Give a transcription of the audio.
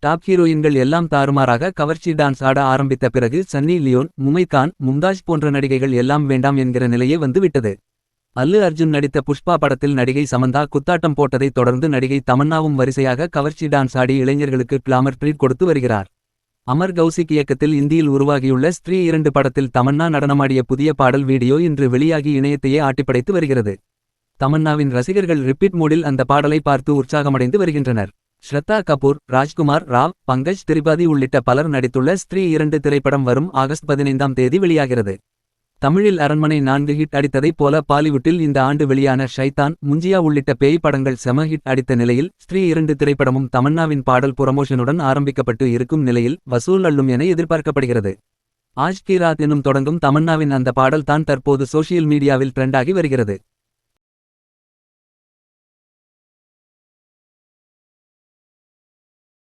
Top ஹீரோயின்கள் எல்லாம் தாறுமாறாக கவர்ச்சி டான்ஸ் ஆட ஆரம்பித்த பிறகு சன்னி லியோன், முமைத் கான், மும்தாஜ் போன்ற நடிகைகள் எல்லாம் வேண்டாம் என்கிற நிலையே வந்து விட்டது. அல்லு அர்ஜுன் நடித்த புஷ்பா படத்தில் நடிகை சமந்தா குத்தாட்டம் போட்டதைத் தொடர்ந்து நடிகை தமன்னாவும் வரிசையாக கவர்ச்சி டான்ஸ் ஆடி இளைஞர்களுக்கு கிளாமர் ட்ரீட் கொடுத்து வருகிறார். அமர் கௌசிக் இயக்கத்தில் இந்தியில் உருவாகியுள்ள ஸ்திரீ 2 படத்தில் தமன்னா நடனமாடிய புதிய பாடல் வீடியோ இன்று வெளியாகி இணையத்தையே ஆட்டிப்படைத்து வருகிறது. தமன்னாவின் ரசிகர்கள் ரிப்பீட் மோடில் அந்த பாடலை பார்த்து உற்சாகமடைந்து வருகின்றனர். ஸ்ரத்தா கபூர், ராஜ்குமார் ராவ், பங்கஜ் திரிபாதி உள்ளிட்ட பலர் நடித்துள்ள ஸ்திரீ 2 திரைப்படம் வரும் ஆகஸ்ட் 15ஆம் தேதி வெளியாகிறது. தமிழில் அரண்மனை 4 ஹிட் அடித்ததைப் போல பாலிவுட்டில் இந்த ஆண்டு வெளியான ஷைத்தான், முஞ்சியா உள்ளிட்ட பேய் படங்கள் செம ஹிட் அடித்த நிலையில் ஸ்திரீ 2 திரைப்படமும் தமன்னாவின் பாடல் புரமோஷனுடன் ஆரம்பிக்கப்பட்டு இருக்கும் நிலையில் வசூல் அள்ளும் என எதிர்பார்க்கப்படுகிறது. ஆஜ் கி ராத் எனும் தொடங்கும் தமன்னாவின் அந்த பாடல் தான் தற்போது சோஷியல் மீடியாவில் ட்ரெண்டாகி வருகிறது.